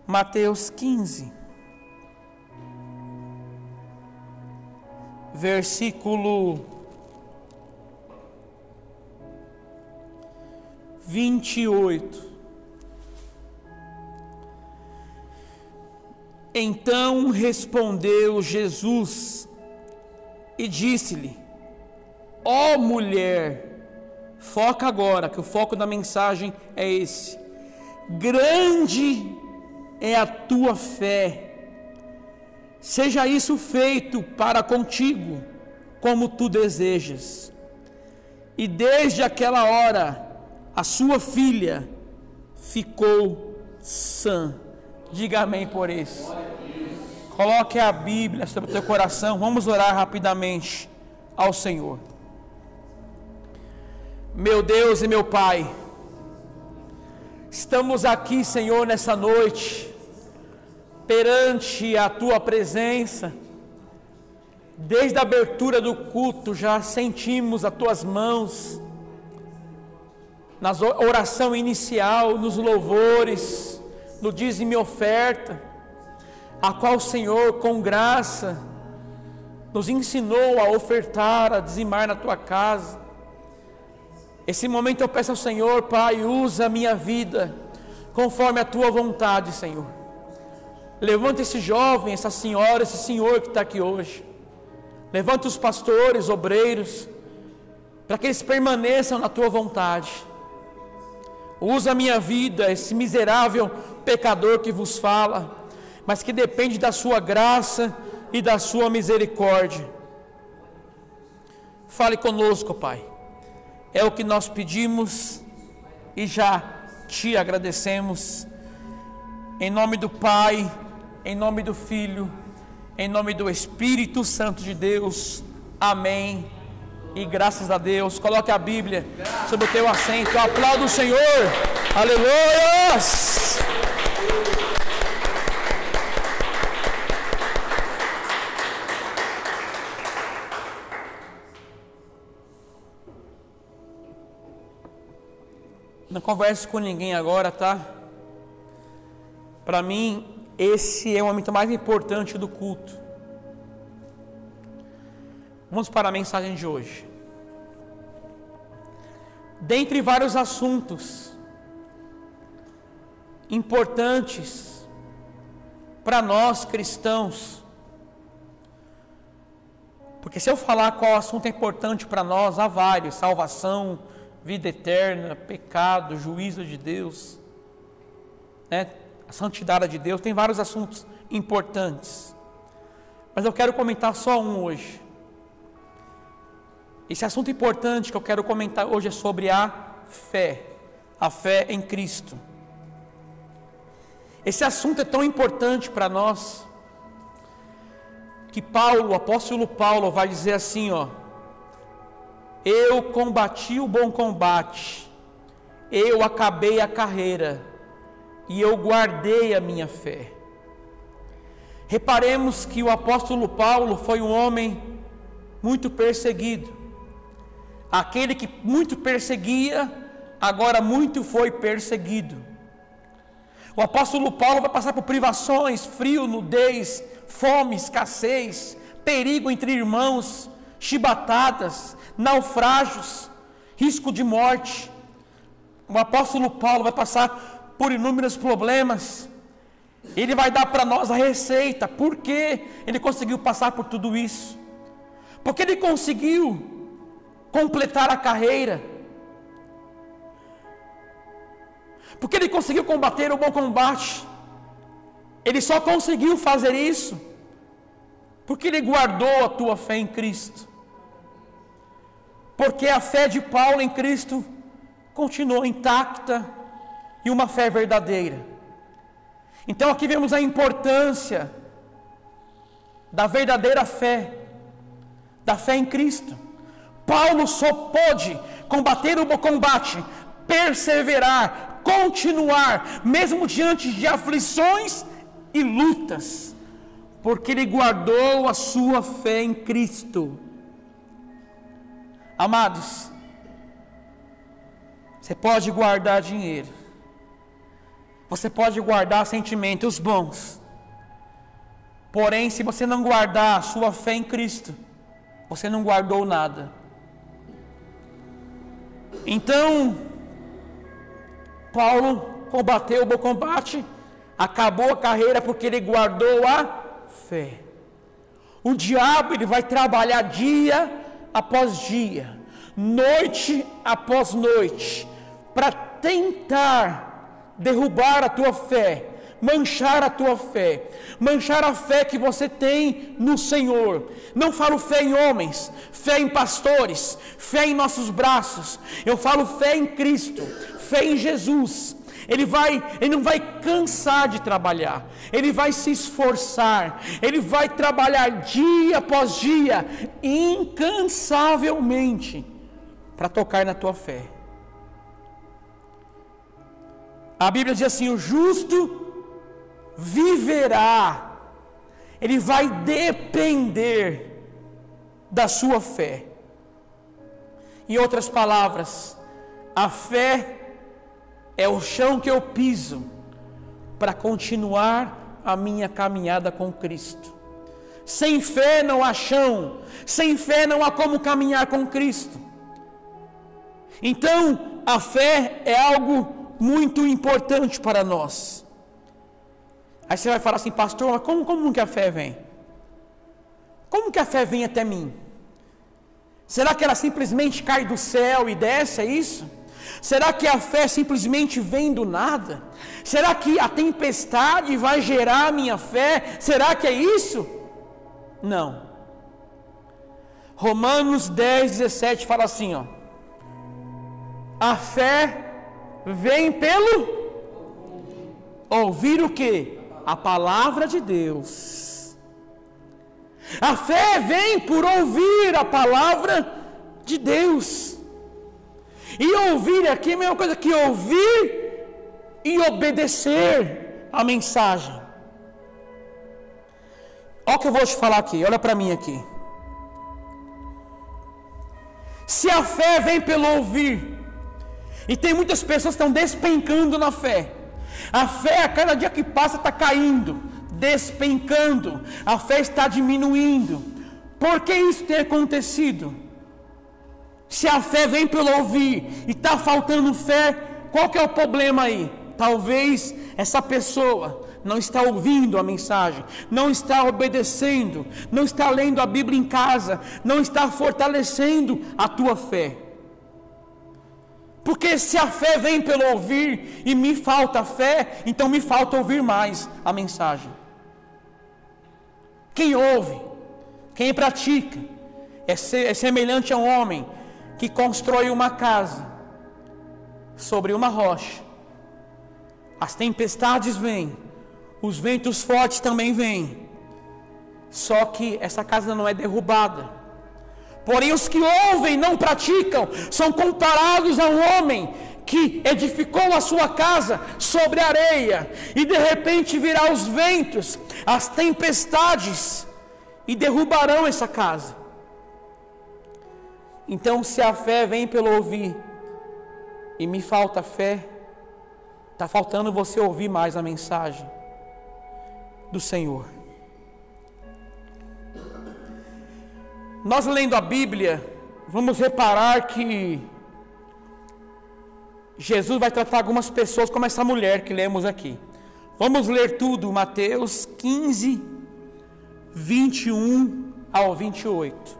Mateus 15, versículo 28. Então respondeu Jesus e disse-lhe: ó mulher, foca agora, que o foco da mensagem é esse. Grande é a tua fé, seja isso feito para contigo, como tu desejas. E desde aquela hora, a sua filha ficou sã. Diga amém por isso. Coloque a Bíblia sobre o teu coração. Vamos orar rapidamente ao Senhor. Meu Deus e meu Pai, estamos aqui, Senhor, nessa noite, perante a Tua presença. Desde a abertura do culto já sentimos as Tuas mãos, na oração inicial, nos louvores, no dízimo e oferta, a qual o Senhor, com graça, nos ensinou a ofertar, a dizimar na Tua casa. Esse momento eu peço ao Senhor, Pai, usa a minha vida conforme a Tua vontade, Senhor. Levanta esse jovem, essa senhora, esse senhor que está aqui hoje. Levanta os pastores, obreiros, para que eles permaneçam na Tua vontade. Usa a minha vida, esse miserável pecador que vos fala, mas que depende da Sua graça e da Sua misericórdia. Fale conosco, Pai. É o que nós pedimos e já Te agradecemos. Em nome do Pai, em nome do Filho, em nome do Espírito Santo de Deus. Amém. E graças a Deus. Coloque a Bíblia sobre o teu assento. Aplauda o Senhor. Aleluia! Não converse com ninguém agora, tá? Para mim, esse é o momento mais importante do culto. Vamos para a mensagem de hoje. Dentre vários assuntos importantes para nós cristãos, porque se eu falar qual assunto é importante para nós, há vários: salvação, vida eterna, pecado, juízo de Deus, né? A santidade de Deus, tem vários assuntos importantes, mas eu quero comentar só um hoje. Esse assunto importante que eu quero comentar hoje é sobre a fé em Cristo. Esse assunto é tão importante para nós, que Paulo, o apóstolo Paulo, vai dizer assim, ó: eu combati o bom combate, eu acabei a carreira, e eu guardei a minha fé. Reparemos que o apóstolo Paulo foi um homem muito perseguido. Aquele que muito perseguia, agora muito foi perseguido. O apóstolo Paulo vai passar por privações, frio, nudez, fome, escassez, perigo entre irmãos, chibatadas, naufrágios, risco de morte. O apóstolo Paulo vai passar por inúmeros problemas. Ele vai dar para nós a receita, por que ele conseguiu passar por tudo isso, porque ele conseguiu completar a carreira, porque ele conseguiu combater o bom combate. Ele só conseguiu fazer isso porque ele guardou a tua fé em Cristo, porque a fé de Paulo em Cristo continuou intacta e uma fé verdadeira. Então aqui vemos a importância da verdadeira fé, da fé em Cristo. Paulo só pôde combater o bom combate, perseverar, continuar, mesmo diante de aflições e lutas, porque ele guardou a sua fé em Cristo. Amados, você pode guardar dinheiro, Você pode guardar sentimentos bons, porém, se você não guardar a sua fé em Cristo, você não guardou nada. Então, Paulo combateu o bom combate, acabou a carreira porque ele guardou a fé. O diabo, ele vai trabalhar dia após dia, noite após noite, para tentar derrubar a tua fé, manchar a tua fé, manchar a fé que você tem no Senhor. Não falo fé em homens, fé em pastores, fé em nossos braços. Eu falo fé em Cristo, fé em Jesus. Ele não vai cansar de trabalhar, ele vai se esforçar, ele vai trabalhar dia após dia, incansavelmente, para tocar na tua fé. A Bíblia diz assim: o justo viverá. Ele vai depender da sua fé. Em outras palavras, a fé é o chão que eu piso para continuar a minha caminhada com Cristo. Sem fé não há chão, sem fé não há como caminhar com Cristo. Então, a fé é algo muito importante para nós. Aí você vai falar assim: pastor, como que a fé vem? Como que a fé vem até mim? Será que ela simplesmente cai do céu e desce, é isso? Será que a fé simplesmente vem do nada? Será que a tempestade vai gerar a minha fé? Será que é isso? Não. Romanos 10:17 fala assim, ó: a fé vem pelo ouvir o quê? A palavra de Deus. A fé vem por ouvir a palavra de Deus. E ouvir aqui é a mesma coisa que ouvir e obedecer a mensagem. Olha o que eu vou te falar aqui, olha para mim aqui. Se a fé vem pelo ouvir, e tem muitas pessoas que estão despencando na fé. A fé, a cada dia que passa, está caindo, despencando. A fé está diminuindo. Por que isso tem acontecido? Se a fé vem pelo ouvir e está faltando fé, qual que é o problema aí? Talvez essa pessoa não está ouvindo a mensagem, não está obedecendo, não está lendo a Bíblia em casa, não está fortalecendo a tua fé. Porque se a fé vem pelo ouvir e me falta fé, então me falta ouvir mais a mensagem. Quem ouve, quem pratica, é semelhante a um homem que constrói uma casa sobre uma rocha. As tempestades vêm, os ventos fortes também vêm, só que essa casa não é derrubada. Porém, os que ouvem e não praticam são comparados a um homem que edificou a sua casa sobre areia, e de repente virá os ventos, as tempestades, e derrubarão essa casa. Então, se a fé vem pelo ouvir e me falta fé, está faltando você ouvir mais a mensagem do Senhor. Nós lendo a Bíblia, vamos reparar que Jesus vai tratar algumas pessoas como essa mulher que lemos aqui. Vamos ler tudo, Mateus 15, 21 ao 28.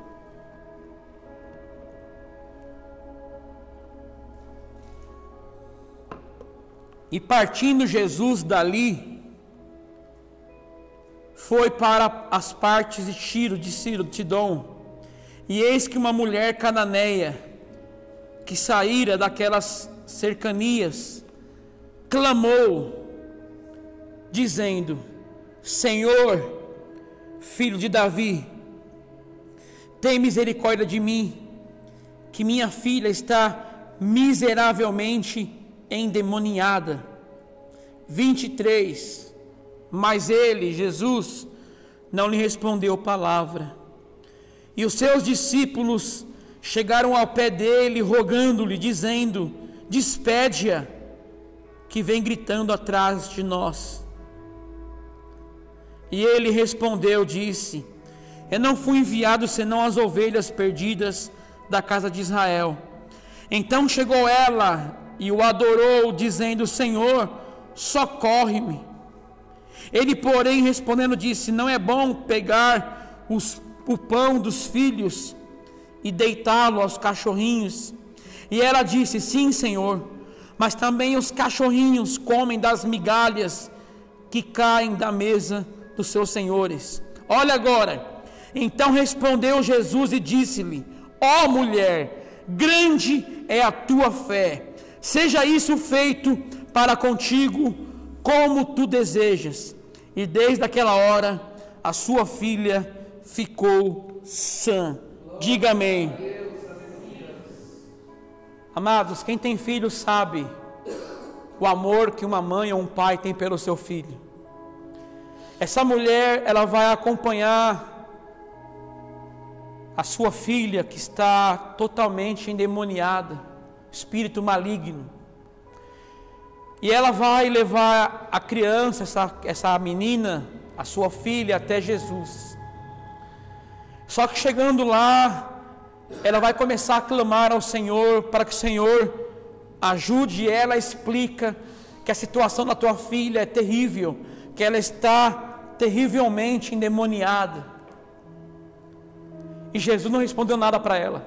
E partindo Jesus dali, foi para as partes de Tiro, de Sidom. E eis que uma mulher cananeia, que saíra daquelas cercanias, clamou, dizendo: Senhor, filho de Davi, tem misericórdia de mim, que minha filha está miseravelmente endemoniada. 23. Mas ele, Jesus, não lhe respondeu palavra. E os seus discípulos chegaram ao pé dele, rogando-lhe, dizendo: despede-a, que vem gritando atrás de nós. E ele respondeu, disse: eu não fui enviado senão as ovelhas perdidas da casa de Israel. Então chegou ela e o adorou, dizendo: Senhor, socorre-me. Ele, porém, respondendo, disse: não é bom pegar o pão dos filhos e deitá-lo aos cachorrinhos. E ela disse: sim, Senhor, mas também os cachorrinhos comem das migalhas que caem da mesa dos seus senhores. Olha agora. Então respondeu Jesus e disse-lhe: ó mulher, grande é a tua fé, seja isso feito para contigo como tu desejas. E desde aquela hora a sua filha ficou sã. Diga amém. Amados, quem tem filho sabe o amor que uma mãe ou um pai tem pelo seu filho. Essa mulher, ela vai acompanhar a sua filha que está totalmente endemoniada, espírito maligno. E ela vai levar a criança, essa menina, a sua filha, até Jesus. Só que chegando lá, ela vai começar a clamar ao Senhor, para que o Senhor ajude ela, explica que a situação da tua filha é terrível, que ela está terrivelmente endemoniada. E Jesus não respondeu nada para ela.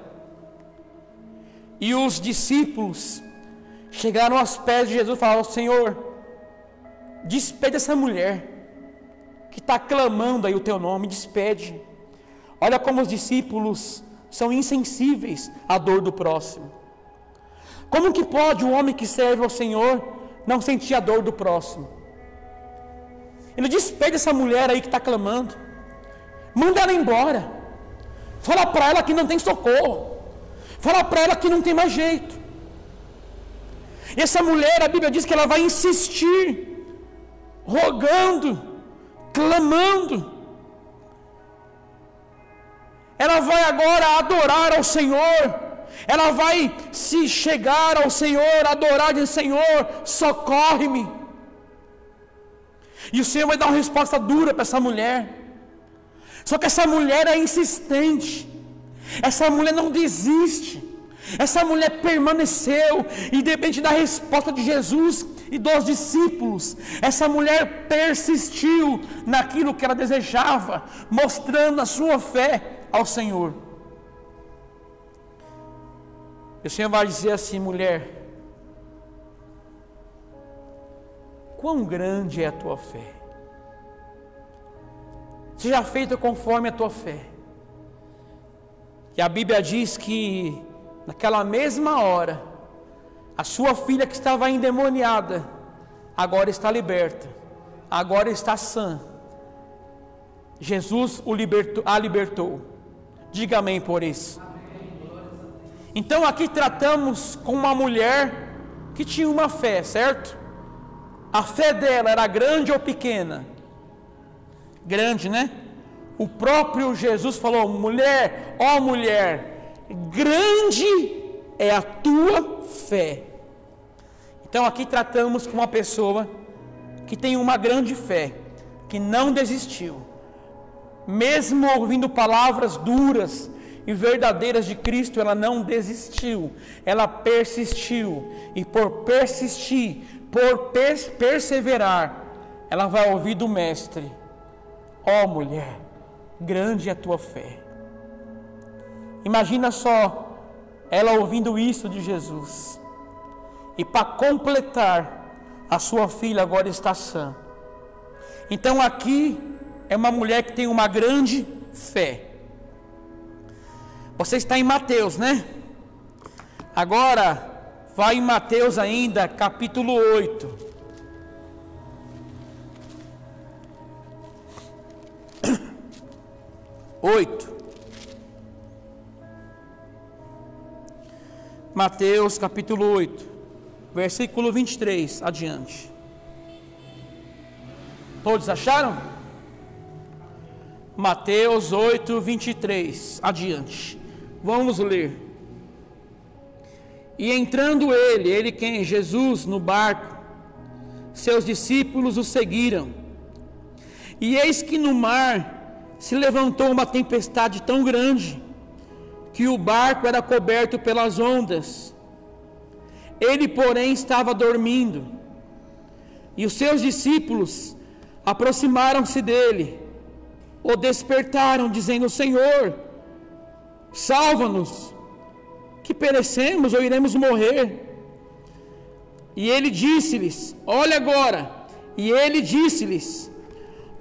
E os discípulos chegaram aos pés de Jesus e falaram: Senhor, despede essa mulher que está clamando aí o teu nome, despede. Olha como os discípulos são insensíveis à dor do próximo. Como que pode um homem que serve ao Senhor não sentir a dor do próximo? Ele despede essa mulher aí que está clamando, manda ela embora. Fala para ela que não tem socorro. Fala para ela que não tem mais jeito. E essa mulher, a Bíblia diz que ela vai insistir, rogando, clamando. Ela vai agora adorar ao Senhor. Ela vai se chegar ao Senhor, adorar de Senhor, socorre-me. E o Senhor vai dar uma resposta dura para essa mulher. Só que essa mulher é insistente, essa mulher não desiste, essa mulher permaneceu, independente da resposta de Jesus e dos discípulos, essa mulher persistiu naquilo que ela desejava, mostrando a sua fé ao Senhor. E o Senhor vai dizer assim: mulher, quão grande é a tua fé? Seja feita conforme a tua fé. E a Bíblia diz que naquela mesma hora, a sua filha que estava endemoniada, agora está liberta, agora está sã. Jesus a libertou. Diga amém por isso. Então aqui tratamos com uma mulher que tinha uma fé, certo? A fé dela era grande ou pequena? Grande, né? O próprio Jesus falou: mulher, ó mulher, grande é a tua fé. Então aqui tratamos com uma pessoa que tem uma grande fé, que não desistiu, mesmo ouvindo palavras duras e verdadeiras de Cristo, ela não desistiu, ela persistiu, e por persistir, por perseverar, ela vai ouvir do Mestre: ó mulher, grande é a tua fé. Imagina só, ela ouvindo isso de Jesus. E para completar, a sua filha agora está sã. Então aqui é uma mulher que tem uma grande fé. Você está em Mateus, né? Agora, vai em Mateus ainda, capítulo 8. Mateus capítulo 8, versículo 23 adiante. Todos acharam? Mateus 8, 23 adiante. Vamos ler. E entrando ele quem? Jesus, no barco, seus discípulos o seguiram. E eis que no mar se levantou uma tempestade tão grande, que o barco era coberto pelas ondas. Ele, porém, estava dormindo. E os seus discípulos aproximaram-se dele, o despertaram, dizendo: Senhor, salva-nos, que perecemos ou iremos morrer. E ele disse-lhes: olha agora, e ele disse-lhes: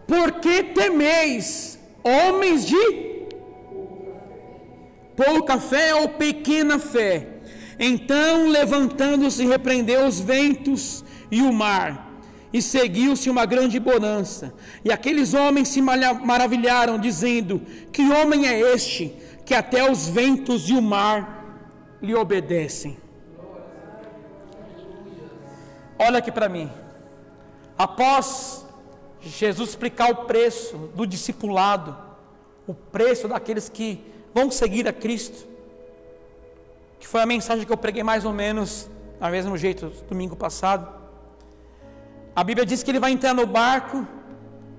por que temeis, homens de pouca fé ou pequena fé? Então, levantando-se, repreendeu os ventos e o mar, e seguiu-se uma grande bonança. E aqueles homens se maravilharam, dizendo: que homem é este, que até os ventos e o mar lhe obedecem? Olha aqui para mim. Após Jesus explicar o preço do discipulado, o preço daqueles que vão seguir a Cristo, que foi a mensagem que eu preguei mais ou menos do mesmo jeito domingo passado. A Bíblia diz que ele vai entrar no barco,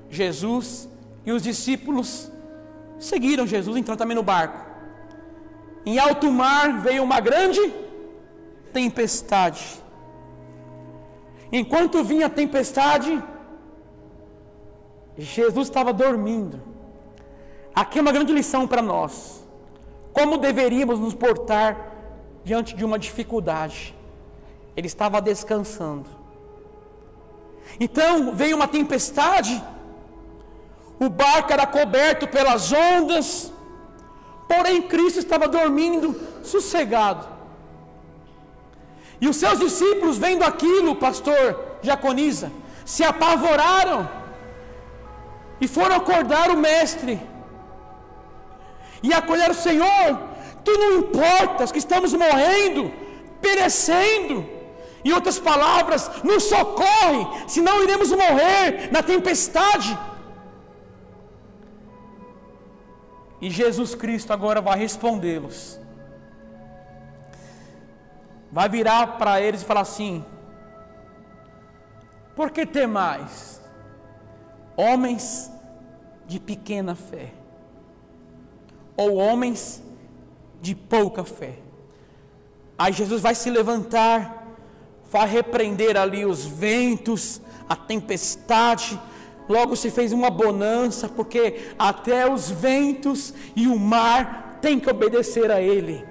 Jesus, e os discípulos seguiram Jesus, entrando também no barco. Em alto mar veio uma grande tempestade. Enquanto vinha a tempestade, Jesus estava dormindo. Aqui é uma grande lição para nós. Como deveríamos nos portar diante de uma dificuldade? Ele estava descansando. Então veio uma tempestade, o barco era coberto pelas ondas, porém Cristo estava dormindo sossegado. E os seus discípulos, vendo aquilo, pastor Diaconisa, se apavoraram e foram acordar o mestre e acolheram: Senhor, tu não importas que estamos morrendo, perecendo. Em outras palavras, nos socorre, senão iremos morrer na tempestade. E Jesus Cristo agora vai respondê-los. Vai virar para eles e falar assim: por que temais, homens de pequena fé? Ou homens de pouca fé? Aí Jesus vai se levantar, vai repreender ali os ventos, a tempestade. Logo se fez uma bonança, porque até os ventos e o mar têm que obedecer a Ele.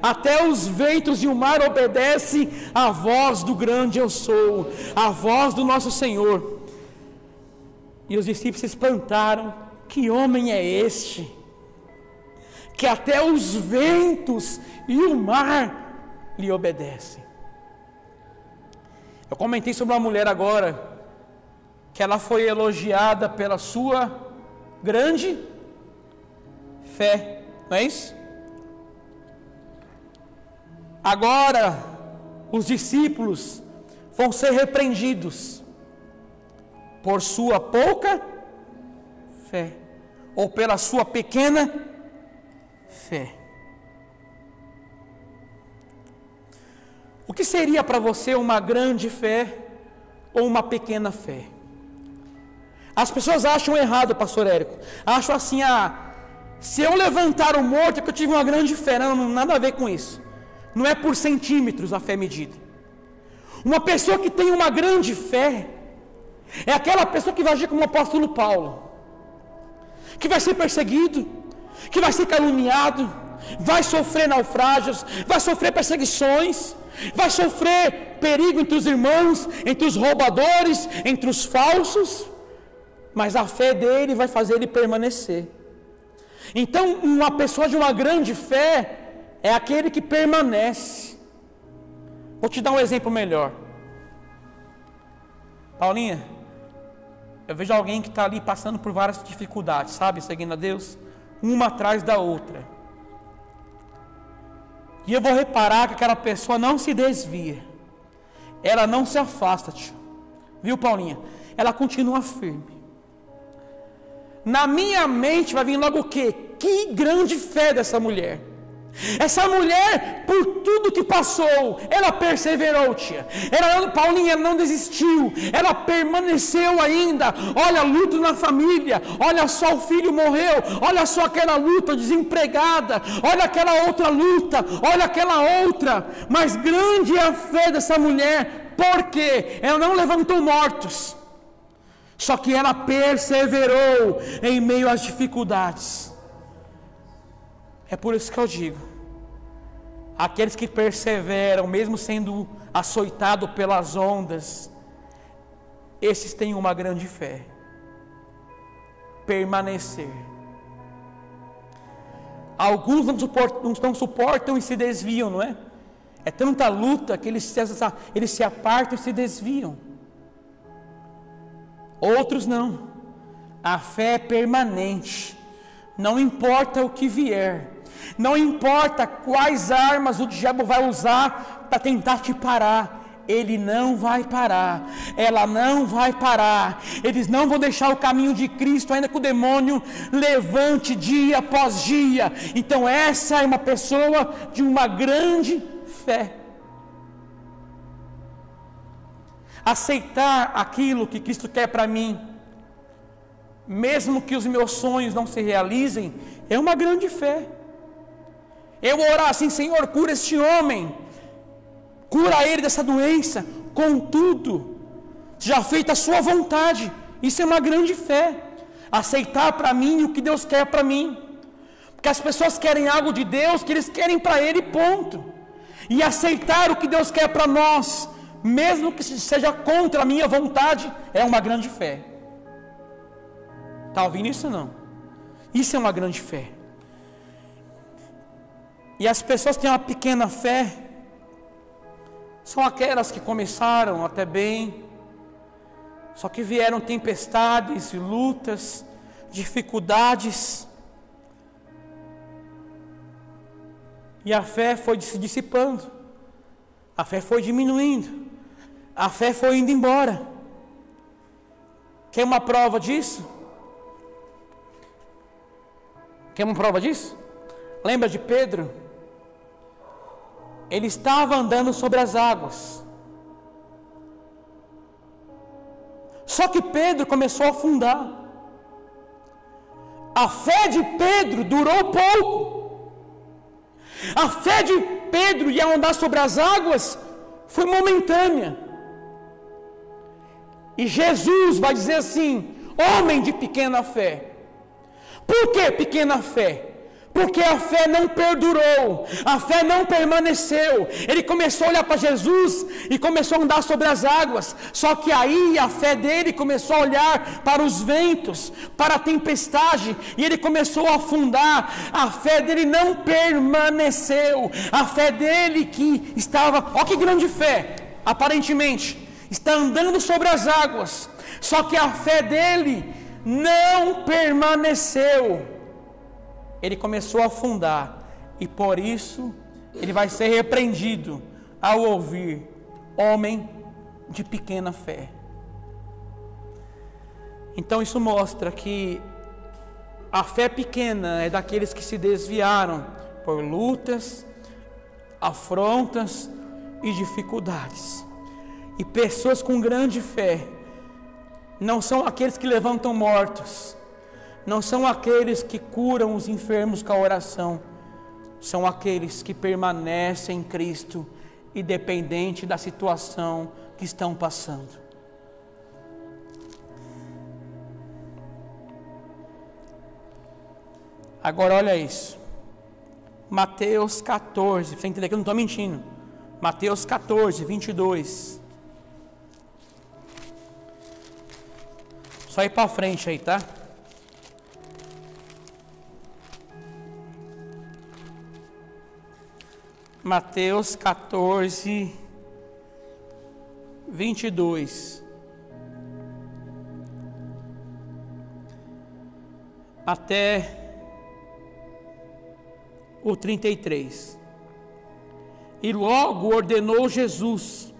Até os ventos e o mar obedecem à voz do grande eu sou, à voz do nosso Senhor. E os discípulos se espantaram: que homem é este, que até os ventos e o mar lhe obedecem? Eu comentei sobre uma mulher agora, que ela foi elogiada pela sua grande fé, não é isso? Agora, os discípulos vão ser repreendidos por sua pouca fé, ou pela sua pequena fé. O que seria para você uma grande fé ou uma pequena fé? As pessoas acham errado, pastor Érico. Acham assim: se eu levantar o morto é que eu tive uma grande fé. Não, nada a ver com isso. Não é por centímetros a fé medida. Uma pessoa que tem uma grande fé é aquela pessoa que vai agir como o apóstolo Paulo, que vai ser perseguido, que vai ser caluniado, vai sofrer naufrágios, vai sofrer perseguições, vai sofrer perigo entre os irmãos, entre os roubadores, entre os falsos, mas a fé dele vai fazer ele permanecer. Então, uma pessoa de uma grande fé é aquele que permanece. Vou te dar um exemplo melhor. Paulinha, eu vejo alguém que está ali passando por várias dificuldades, sabe, seguindo a Deus, uma atrás da outra. E eu vou reparar que aquela pessoa não se desvia, ela não se afasta, tio. Viu, Paulinha? Ela continua firme. Na minha mente vai vir logo o quê? Que grande fé dessa mulher. Essa mulher, por tudo que passou, ela perseverou, tia. Paulinha não desistiu, ela permaneceu ainda. Olha, luto na família, olha só, o filho morreu, olha só aquela luta, desempregada, olha aquela outra luta, olha aquela outra. Mas grande é a fé dessa mulher, porque ela não levantou mortos, só que ela perseverou em meio às dificuldades. É por isso que eu digo, aqueles que perseveram, mesmo sendo açoitados pelas ondas, esses têm uma grande fé. Permanecer. Alguns não suportam e se desviam, não é? É tanta luta que eles se apartam e se desviam. Outros não. A fé é permanente. Não importa o que vier. Não importa quais armas o diabo vai usar para tentar te parar. Ele não vai parar. Ela não vai parar. Eles não vão deixar o caminho de Cristo, ainda que o demônio levante dia após dia. Então essa é uma pessoa de uma grande fé. Aceitar aquilo que Cristo quer para mim, mesmo que os meus sonhos não se realizem, é uma grande fé. Eu vou orar assim: Senhor, cura este homem, cura ele dessa doença, contudo, já feita a sua vontade. Isso é uma grande fé. Aceitar para mim o que Deus quer para mim, porque as pessoas querem algo de Deus que eles querem para ele, ponto. E aceitar o que Deus quer para nós, mesmo que seja contra a minha vontade, é uma grande fé. Está ouvindo isso ou não? Isso é uma grande fé. E as pessoas que têm uma pequena fé são aquelas que começaram até bem, só que vieram tempestades e lutas, dificuldades, e a fé foi se dissipando, a fé foi diminuindo, a fé foi indo embora. Quer uma prova disso? Quer uma prova disso? Lembra de Pedro? Ele estava andando sobre as águas, só que Pedro começou a afundar. A fé de Pedro durou pouco. A fé de Pedro de andar sobre as águas foi momentânea. E Jesus vai dizer assim: homem de pequena fé. Por que pequena fé? Porque a fé não perdurou, a fé não permaneceu. Ele começou a olhar para Jesus e começou a andar sobre as águas. Só que aí a fé dele começou a olhar para os ventos, para a tempestade, e ele começou a afundar. A fé dele não permaneceu. A fé dele que estava, olha que grande fé, aparentemente, está andando sobre as águas. Só que a fé dele não permaneceu. Ele começou a afundar, e por isso ele vai ser repreendido ao ouvir: homem de pequena fé. Então isso mostra que a fé pequena é daqueles que se desviaram por lutas, afrontas e dificuldades. E pessoas com grande fé não são aqueles que levantam mortos, não são aqueles que curam os enfermos com a oração, são aqueles que permanecem em Cristo, independente da situação que estão passando. Agora olha isso, Mateus 14, você entender que eu não estou mentindo, Mateus 14, 22. Só ir para frente aí, tá? Mateus 14, 22. Até o 33. E logo ordenou Jesus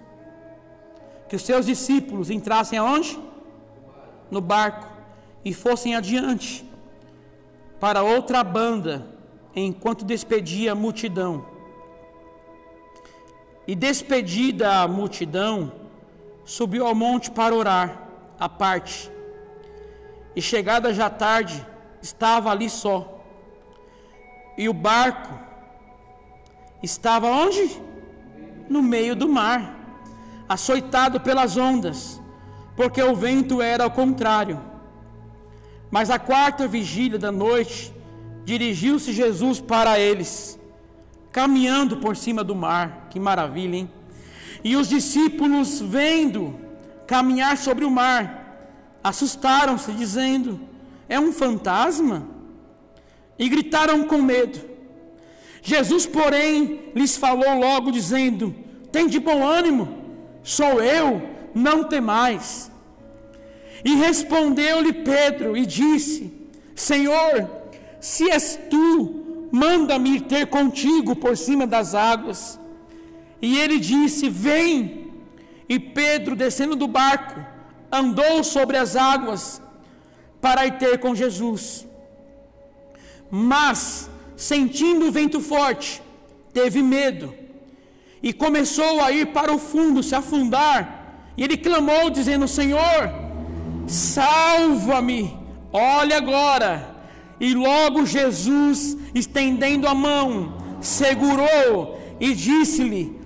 que os seus discípulos entrassem aonde? No barco e fossem adiante para outra banda, enquanto despedia a multidão. E despedida a multidão, subiu ao monte para orar, à parte. E chegada já tarde, estava ali só. E o barco estava onde? No meio do mar, açoitado pelas ondas, porque o vento era ao contrário. Mas à quarta vigília da noite, dirigiu-se Jesus para eles, caminhando por cima do mar. Que maravilha, hein? E os discípulos, vendo caminhar sobre o mar, assustaram-se, dizendo: é um fantasma? E gritaram com medo. Jesus, porém, lhes falou logo, dizendo: tende bom ânimo, sou eu, não temais. E respondeu-lhe Pedro e disse: Senhor, se és tu, manda-me ir ter contigo por cima das águas. E ele disse: vem. E Pedro, descendo do barco, andou sobre as águas para ir ter com Jesus. Mas, sentindo o vento forte, teve medo e começou a ir para o fundo, se afundar. E ele clamou, dizendo: Senhor, salva-me. Olha agora. E logo Jesus, estendendo a mão, segurou e disse-lhe: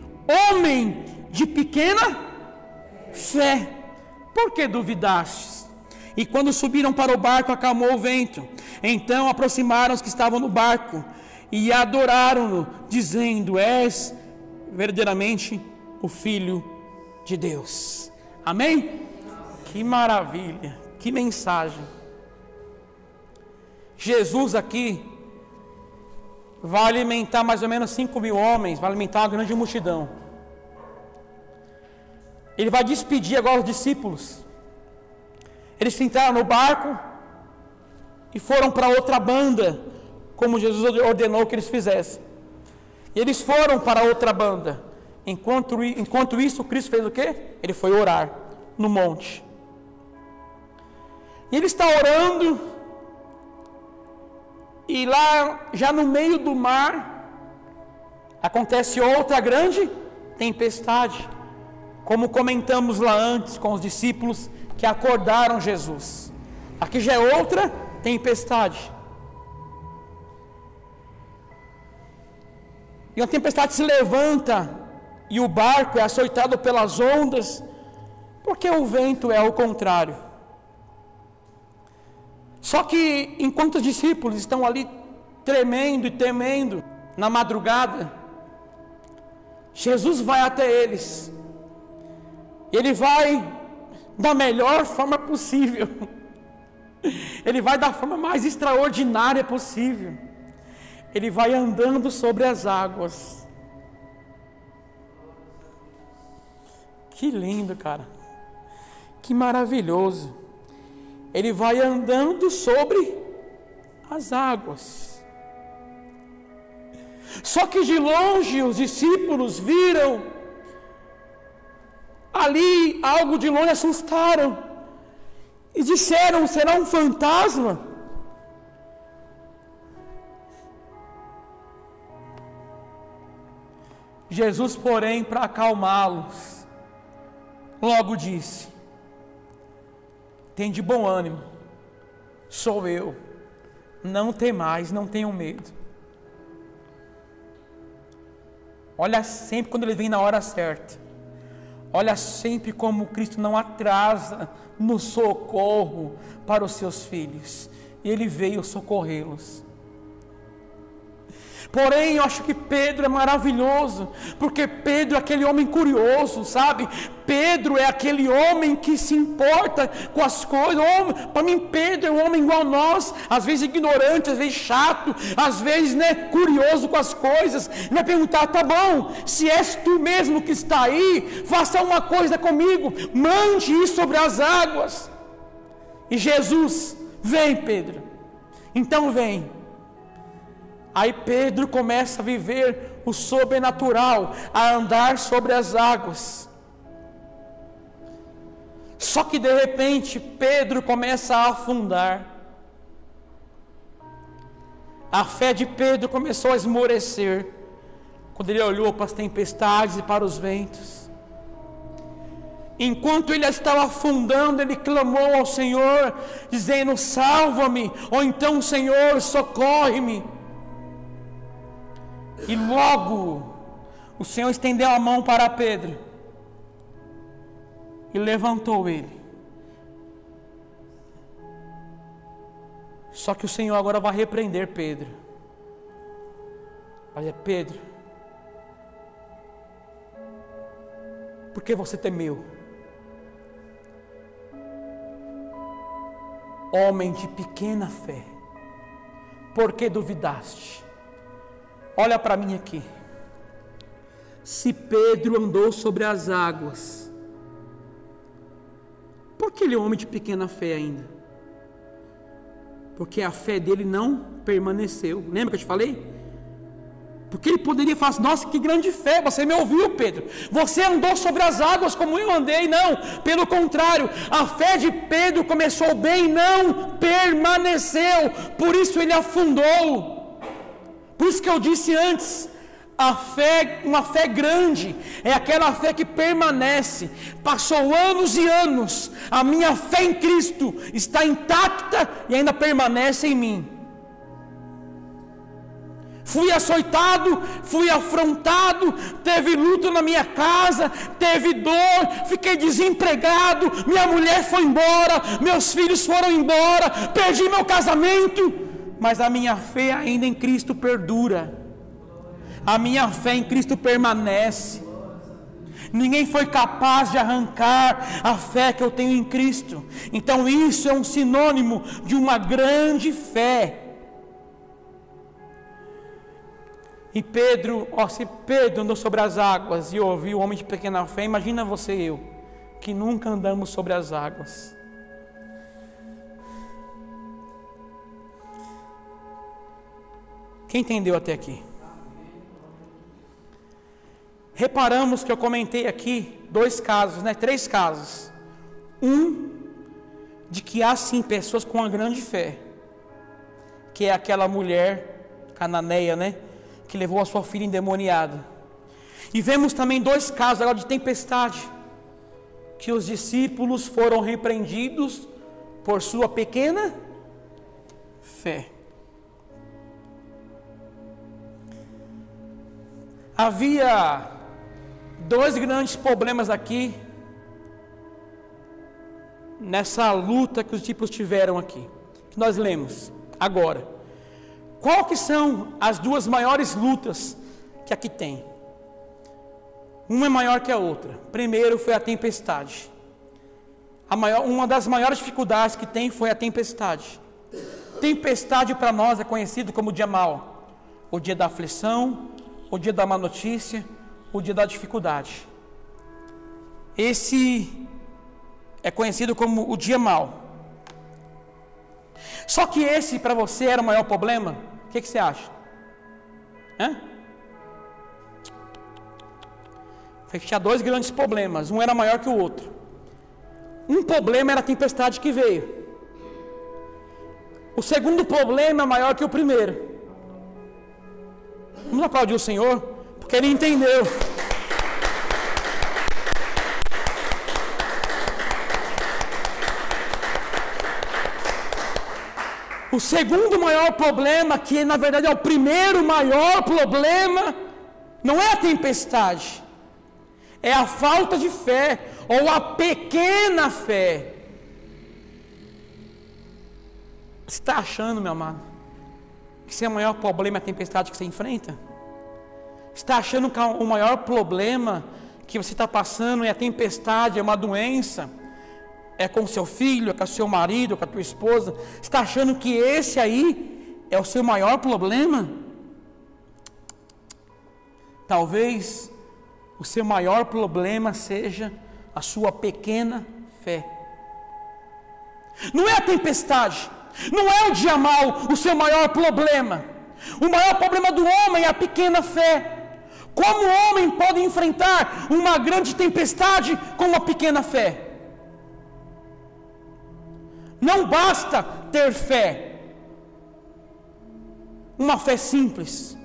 homem de pequena fé, por que duvidastes? E quando subiram para o barco, acalmou o vento. Então aproximaram os que estavam no barco e adoraram-no, dizendo: és verdadeiramente o Filho de Deus. Amém? Que maravilha, que mensagem. Jesus aqui vai alimentar mais ou menos 5.000 homens, vai alimentar uma grande multidão. Ele vai despedir agora os discípulos. Eles entraram no barco e foram para outra banda, como Jesus ordenou que eles fizessem. E eles foram para outra banda. Enquanto isso, Cristo fez o quê? Ele foi orar no monte. E ele está orando, e lá, já no meio do mar, acontece outra grande tempestade, como comentamos lá antes com os discípulos que acordaram Jesus. Aqui já é outra tempestade. E a tempestade se levanta e o barco é açoitado pelas ondas, porque o vento é ao contrário. Só que enquanto os discípulos estão ali tremendo e temendo na madrugada, Jesus vai até eles. Ele vai da melhor forma possível. Ele vai da forma mais extraordinária possível. Ele vai andando sobre as águas. Que lindo, cara. Que maravilhoso. Ele vai andando sobre as águas. Só que de longe os discípulos viram ali algo de longe, assustaram e disseram: será um fantasma? Jesus, porém, para acalmá-los, logo disse: tem de bom ânimo, sou eu, não temais, não tenham medo. Olha sempre quando ele vem na hora certa. Olha sempre como Cristo não atrasa no socorro para os seus filhos. E ele veio socorrê-los. Porém, eu acho que Pedro é maravilhoso, porque Pedro é aquele homem curioso, sabe? Pedro é aquele homem que se importa com as coisas. Para mim, Pedro é um homem igual a nós, às vezes ignorante, às vezes chato, às vezes, curioso com as coisas. Ele vai perguntar: tá bom, se és tu mesmo que está aí, faça uma coisa comigo, mande ir sobre as águas. E Jesus: vem, Pedro. Então vem. Aí Pedro começa a viver o sobrenatural, a andar sobre as águas. Só que de repente Pedro começa a afundar. A fé de Pedro começou a esmorecer quando ele olhou para as tempestades e para os ventos. Enquanto ele estava afundando, ele clamou ao Senhor, dizendo: salva-me, ou então, Senhor, socorre-me. E logo o Senhor estendeu a mão para Pedro e levantou ele. Só que o Senhor agora vai repreender Pedro. Vai dizer: Pedro, por que você temeu? Homem de pequena fé, por que duvidaste? Olha para mim aqui. Se Pedro andou sobre as águas, por que ele é homem de pequena fé ainda? Porque a fé dele não permaneceu. Lembra que eu te falei? Porque ele poderia falar assim: nossa, que grande fé, você me ouviu, Pedro. Você andou sobre as águas como eu andei. Não, pelo contrário, a fé de Pedro começou bem e não permaneceu. Por isso ele afundou. Por isso que eu disse antes, a fé, uma fé grande, é aquela fé que permanece. Passou anos e anos, a minha fé em Cristo está intacta e ainda permanece em mim. Fui açoitado, fui afrontado, teve luto na minha casa, teve dor, fiquei desempregado, minha mulher foi embora, meus filhos foram embora, perdi meu casamento, mas a minha fé ainda em Cristo perdura. A minha fé em Cristo permanece. Ninguém foi capaz de arrancar a fé que eu tenho em Cristo. Então isso é um sinônimo de uma grande fé. E Pedro, se Pedro andou sobre as águas e ouviu o homem de pequena fé, imagina você e eu, que nunca andamos sobre as águas. Quem entendeu até aqui? Reparamos que eu comentei aqui 2 casos, 3 casos. Um, de que há sim pessoas com uma grande fé, que é aquela mulher cananeia, que levou a sua filha endemoniada. E vemos também 2 casos agora de tempestade, que os discípulos foram repreendidos por sua pequena fé. Havia 2 grandes problemas aqui, nessa luta que os discípulos tiveram aqui, que nós lemos agora. Qual que são as 2 maiores lutas que aqui tem? Uma é maior que a outra. Primeiro foi a tempestade. Uma das maiores dificuldades que tem foi a tempestade. Tempestade para nós é conhecido como o dia mau, o dia da aflição, o dia da má notícia, o dia da dificuldade. Esse é conhecido como o dia mau. Só que esse para você era o maior problema? O que você acha? Foi que tinha 2 grandes problemas, um era maior que o outro. Um problema era a tempestade que veio. O segundo problema é maior que o primeiro. Vamos aplaudir o Senhor, porque Ele entendeu. O segundo maior problema, que na verdade é o primeiro maior problema, não é a tempestade, é a falta de fé, ou a pequena fé. Você está achando, meu amado, que esse é o maior problema, a tempestade que você enfrenta? Você está achando que o maior problema que você está passando é a tempestade, é uma doença? É com o seu filho, é com o seu marido, é com a tua esposa? Você está achando que esse aí é o seu maior problema? Talvez o seu maior problema seja a sua pequena fé. Não é a tempestade, não é o dia mau o seu maior problema. O maior problema do homem é a pequena fé. Como o homem pode enfrentar uma grande tempestade com uma pequena fé? Não basta ter fé. uma fé simples.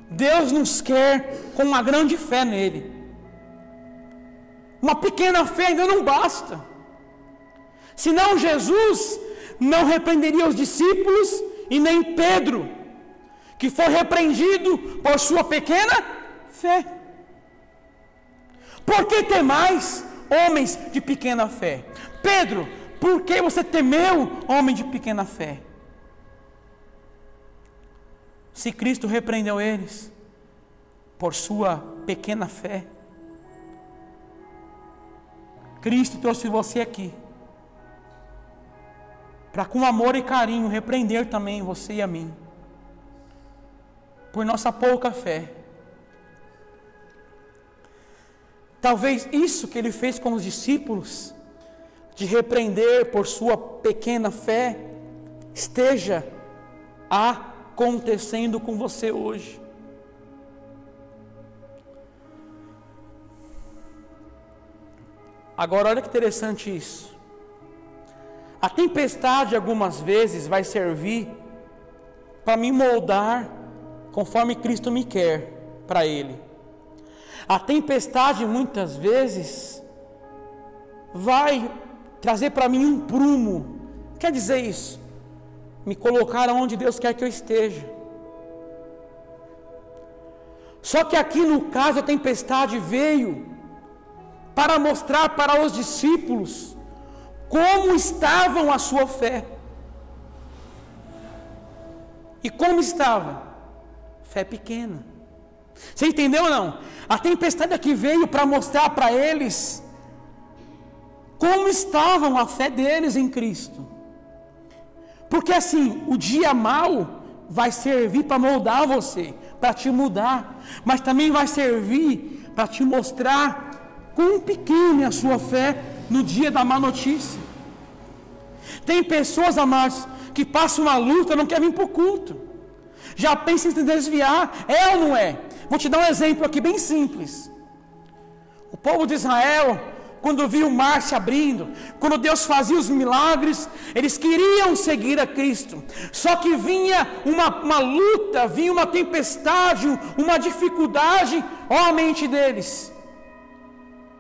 Deus nos quer com uma grande fé nele. Uma pequena fé ainda não basta. Senão Jesus não repreenderia os discípulos e nem Pedro, que foi repreendido por sua pequena fé. Por que temais, homens de pequena fé? Pedro, por que você temeu, homem de pequena fé? Se Cristo repreendeu eles por sua pequena fé, Cristo trouxe você aqui para com amor e carinho repreender também você e a mim por nossa pouca fé. Talvez isso que ele fez com os discípulos, de repreender por sua pequena fé, esteja acontecendo com você hoje. Agora olha que interessante isso. A tempestade algumas vezes vai servir para me moldar conforme Cristo me quer para Ele. A tempestade muitas vezes vai trazer para mim um prumo. Quer dizer isso? Me colocar onde Deus quer que eu esteja. Só que aqui no caso a tempestade veio para mostrar para os discípulos como estavam a sua fé. E como estava? Fé pequena. Você entendeu ou não? A tempestade aqui veio para mostrar para eles como estavam a fé deles em Cristo. Porque assim, o dia mau vai servir para moldar você, para te mudar, mas também vai servir para te mostrar quão pequena é a sua fé no dia da má notícia. Tem pessoas, amados, que passam uma luta, não querem vir para o culto, já pensam em se desviar. É ou não é? Vou te dar um exemplo aqui bem simples. O povo de Israel, quando viu o mar se abrindo, quando Deus fazia os milagres, eles queriam seguir a Cristo. Só que vinha uma luta, vinha uma tempestade, uma dificuldade à mente deles.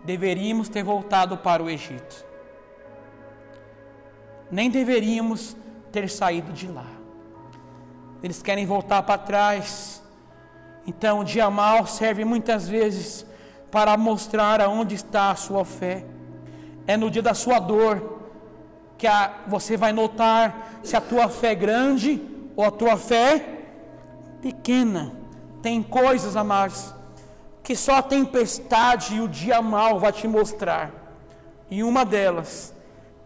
Deveríamos ter voltado para o Egito. Nem deveríamos ter saído de lá. Eles querem voltar para trás. Então o dia mau serve muitas vezes para mostrar aonde está a sua fé. É no dia da sua dor que você vai notar se a tua fé é grande ou a tua fé é pequena. Tem coisas, amados, que só a tempestade e o dia mau vai te mostrar. E uma delas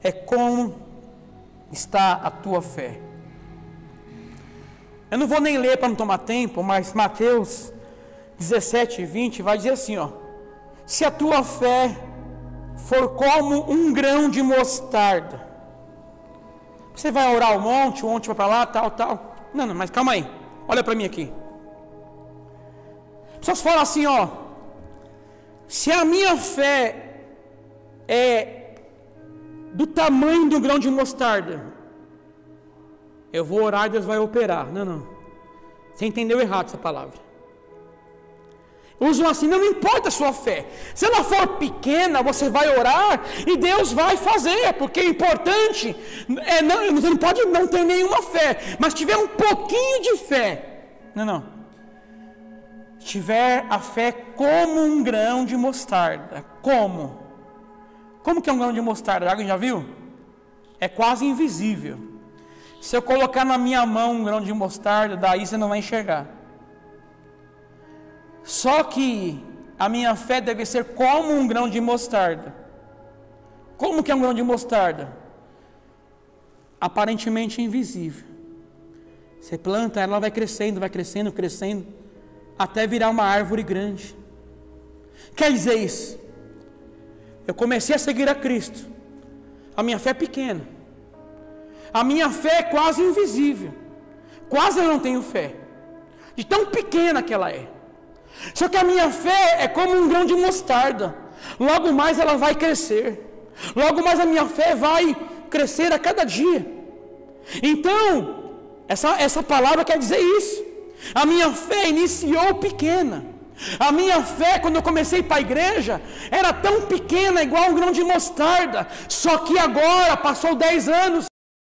é como está a tua fé. Eu não vou nem ler para não tomar tempo, mas Mateus 17, 20 vai dizer assim, ó: se a tua fé for como um grão de mostarda, você vai orar ao monte, o monte vai para lá, tal. Não, mas calma aí, olha para mim aqui. As pessoas falam assim, ó: se a minha fé é do tamanho do grão de mostarda, eu vou orar e Deus vai operar. Não. Você entendeu errado essa palavra. Usam assim, não importa a sua fé. Se ela for pequena, você vai orar e Deus vai fazer, porque o importante você não pode não ter nenhuma fé, mas tiver um pouquinho de fé. Não. Tiver a fé como um grão de mostarda. Como que é um grão de mostarda? Alguém já viu? É quase invisível. Se eu colocar na minha mão um grão de mostarda, daí você não vai enxergar. Só que a minha fé deve ser como um grão de mostarda. Como que é um grão de mostarda? Aparentemente invisível. Você planta, ela vai crescendo, até virar uma árvore grande. Quer dizer isso? Eu comecei a seguir a Cristo. A minha fé é pequena. A minha fé é quase invisível. Quase eu não tenho fé. De tão pequena que ela é. Só que a minha fé é como um grão de mostarda. Logo mais ela vai crescer. Logo mais a minha fé vai crescer a cada dia. Então, essa palavra quer dizer isso. A minha fé iniciou pequena. A minha fé, quando eu comecei para a igreja, era tão pequena, igual um grão de mostarda. Só que agora, passou 10 anos,